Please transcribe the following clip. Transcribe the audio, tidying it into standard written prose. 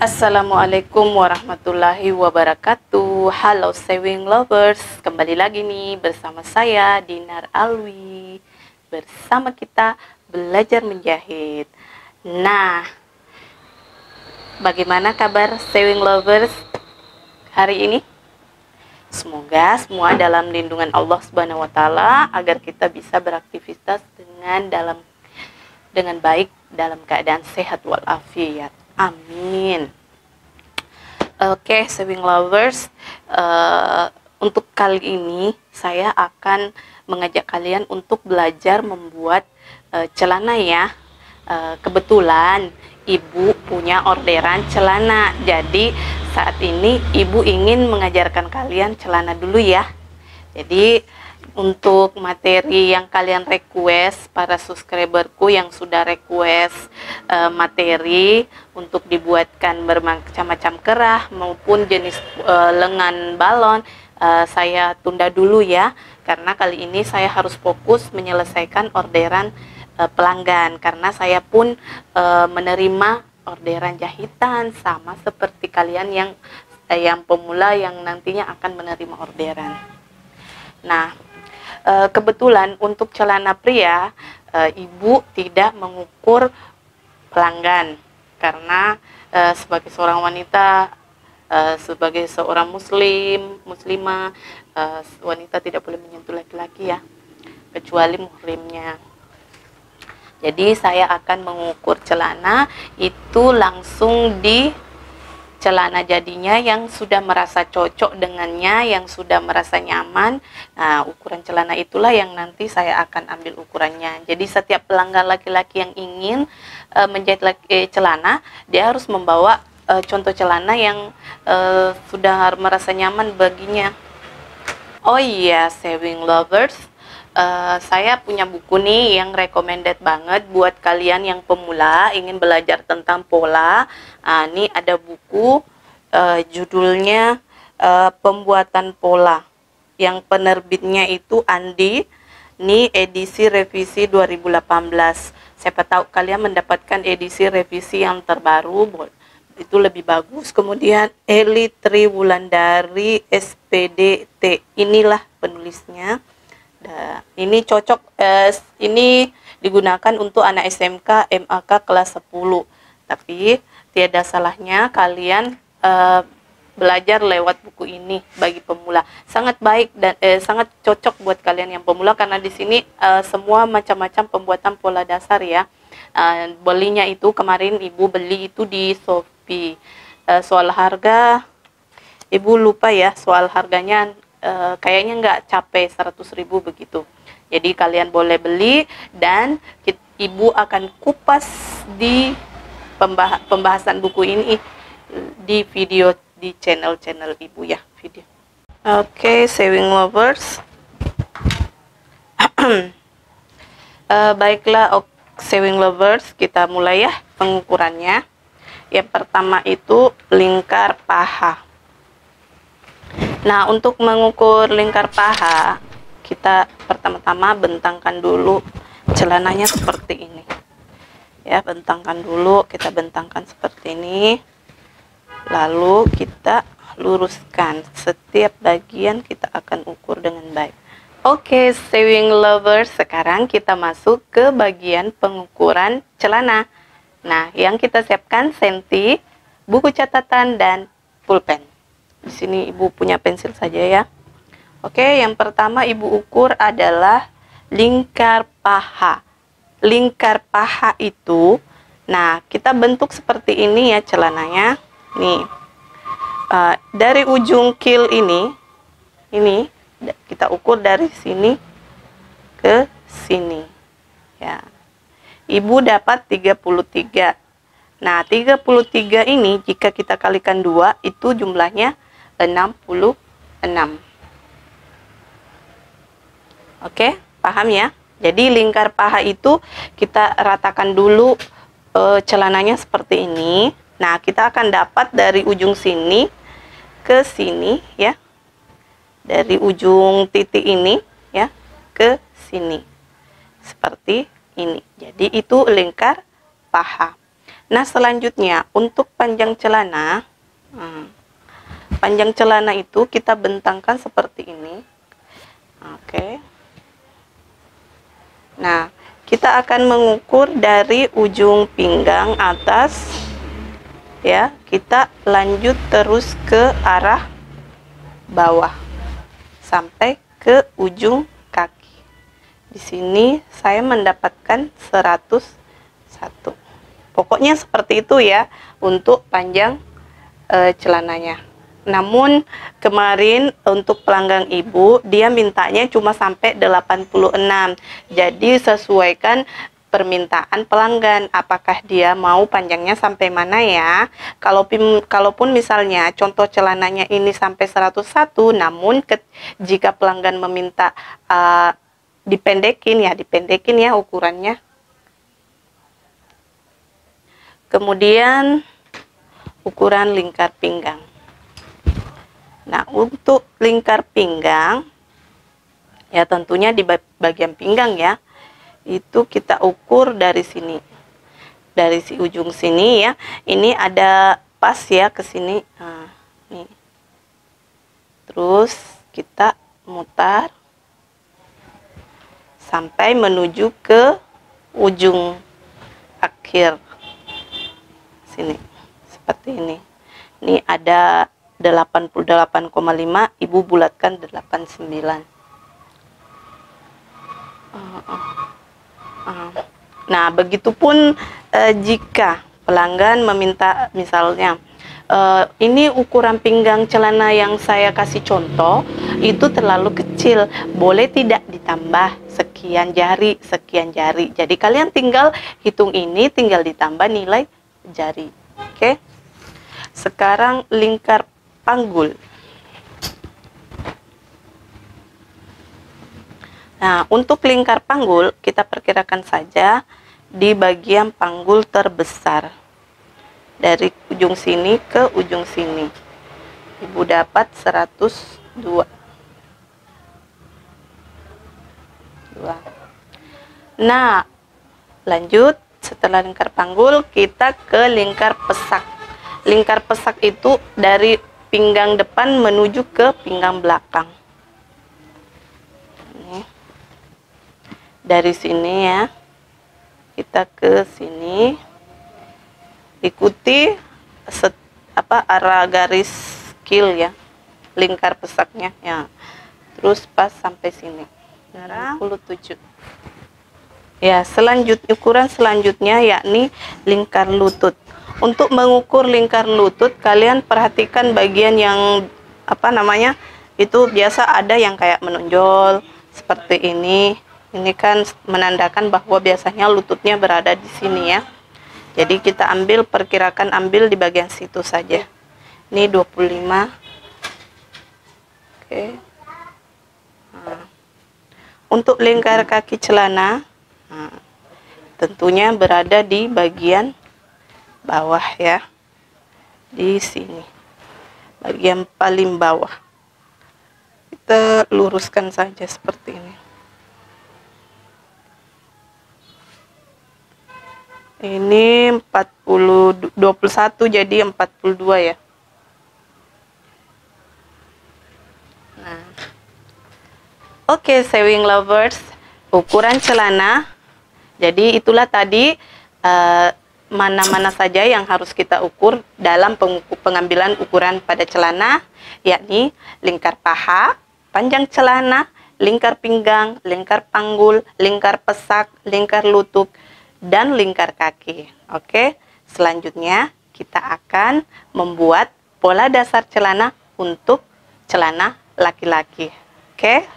Assalamualaikum warahmatullahi wabarakatuh. Halo sewing lovers, kembali lagi nih bersama saya Dinar Alwi. Bersama kita belajar menjahit. Nah, bagaimana kabar sewing lovers hari ini? Semoga semua dalam lindungan Allah Subhanahu wa taala agar kita bisa beraktivitas dengan baik dalam keadaan sehat walafiat. Amin. Oke, sewing lovers, untuk kali ini saya akan mengajak kalian untuk belajar membuat celana ya. Kebetulan ibu punya orderan celana, jadi saat ini ibu ingin mengajarkan kalian celana dulu ya. Jadi untuk materi yang kalian request, para subscriberku yang sudah request materi untuk dibuatkan bermacam-macam kerah maupun jenis lengan balon, saya tunda dulu ya, karena kali ini saya harus fokus menyelesaikan orderan pelanggan, karena saya pun menerima orderan jahitan sama seperti kalian yang pemula yang nantinya akan menerima orderan. Nah, kebetulan untuk celana pria, ibu tidak mengukur pelanggan karena sebagai seorang wanita, sebagai seorang muslimah, wanita tidak boleh menyentuh laki-laki ya, kecuali muhrimnya. Jadi saya akan mengukur celana itu langsung di celana jadinya yang sudah merasa cocok dengannya, yang sudah merasa nyaman. Nah, ukuran celana itulah yang nanti saya akan ambil ukurannya. Jadi setiap pelanggan laki-laki yang ingin menjahit celana, dia harus membawa contoh celana yang sudah merasa nyaman baginya. Oh iya, sewing lovers, saya punya buku nih yang recommended banget buat kalian yang pemula ingin belajar tentang pola. Ini ada buku judulnya Pembuatan Pola, yang penerbitnya itu Andi. Ini edisi revisi 2018. Siapa tahu kalian mendapatkan edisi revisi yang terbaru, itu lebih bagus. Kemudian Eli Triwulandari SPDT, inilah penulisnya. Nah, ini cocok, ini digunakan untuk anak SMK, MAK kelas 10. Tapi tiada salahnya kalian belajar lewat buku ini bagi pemula. Sangat baik dan sangat cocok buat kalian yang pemula, karena di sini semua macam-macam pembuatan pola dasar ya. Belinya itu kemarin ibu beli itu di Shopee. Soal harga ibu lupa ya, soal harganya kayaknya nggak capai 100.000 begitu. Jadi kalian boleh beli, dan ibu akan kupas di pembahasan buku ini di video di channel ibu ya, video. Oke, sewing lovers. Baiklah, sewing lovers, kita mulai ya pengukurannya. Yang pertama itu lingkar paha. Nah, untuk mengukur lingkar paha, kita pertama-tama bentangkan dulu celananya seperti ini. Ya, bentangkan dulu, kita bentangkan seperti ini. Lalu kita luruskan setiap bagian, kita akan ukur dengan baik. Oke, sewing lovers, sekarang kita masuk ke bagian pengukuran celana. Nah, yang kita siapkan senti, buku catatan, dan pulpen. Di sini ibu punya pensil saja ya. Oke, yang pertama ibu ukur adalah lingkar paha. Lingkar paha itu, nah kita bentuk seperti ini ya celananya. Nih, dari ujung kil ini kita ukur dari sini ke sini. Ya, ibu dapat 33. Nah, 33 ini jika kita kalikan 2 itu jumlahnya 66. Oke, paham ya? Jadi lingkar paha itu kita ratakan dulu celananya seperti ini. Nah, kita akan dapat dari ujung sini ke sini ya. Dari ujung titik ini ya ke sini. Seperti ini. Jadi itu lingkar paha. Nah, selanjutnya untuk panjang celana, panjang celana itu kita bentangkan seperti ini. Oke. Nah, kita akan mengukur dari ujung pinggang atas, ya. Kita lanjut terus ke arah bawah sampai ke ujung kaki. Di sini saya mendapatkan 101. Pokoknya seperti itu ya untuk panjang celananya. Namun kemarin untuk pelanggan ibu dia mintanya cuma sampai 86. Jadi sesuaikan permintaan pelanggan, apakah dia mau panjangnya sampai mana ya. Kalaupun misalnya contoh celananya ini sampai 101, namun jika pelanggan meminta dipendekin ya ukurannya. Kemudian ukuran lingkar pinggang. Nah, untuk lingkar pinggang ya tentunya di bagian pinggang ya, itu kita ukur dari sini, dari si ujung sini ya. Ini ada pas ya ke sini. Nah, nih. Terus kita mutar sampai menuju ke ujung akhir sini seperti ini. Ini ada 88,5, ibu bulatkan 89. Nah, begitupun jika pelanggan meminta misalnya ini ukuran pinggang celana yang saya kasih contoh itu terlalu kecil, boleh tidak ditambah sekian jari, sekian jari. Jadi kalian tinggal hitung ini, tinggal ditambah nilai jari. Oke. Sekarang lingkar panggul. Nah, untuk lingkar panggul kita perkirakan saja di bagian panggul terbesar. Dari ujung sini ke ujung sini. Ibu dapat 102. Nah, lanjut. Setelah lingkar panggul, kita ke lingkar pesak. Lingkar pesak itu dari pinggang depan menuju ke pinggang belakang. Ini. Dari sini ya, kita ke sini. Ikuti arah garis kil ya, lingkar pesaknya ya. Terus pas sampai sini. Sekarang 67. Ya, ukuran selanjutnya yakni lingkar lutut. Untuk mengukur lingkar lutut, kalian perhatikan bagian yang itu biasa ada yang kayak menonjol seperti ini. Ini kan menandakan bahwa biasanya lututnya berada di sini ya. Jadi kita perkirakan ambil di bagian situ saja. Ini 25. Oke. Nah. Untuk lingkar kaki celana, tentunya berada di bagian bawah ya, di sini bagian paling bawah. Kita luruskan saja seperti ini. Ini 21 jadi 42 ya. Nah, oke, sewing lovers, ukuran celana. Jadi itulah tadi mana-mana saja yang harus kita ukur dalam pengambilan ukuran pada celana, yakni lingkar paha, panjang celana, lingkar pinggang, lingkar panggul, lingkar pesak, lingkar lutut, dan lingkar kaki. Oke, selanjutnya kita akan membuat pola dasar celana untuk celana laki-laki. Oke.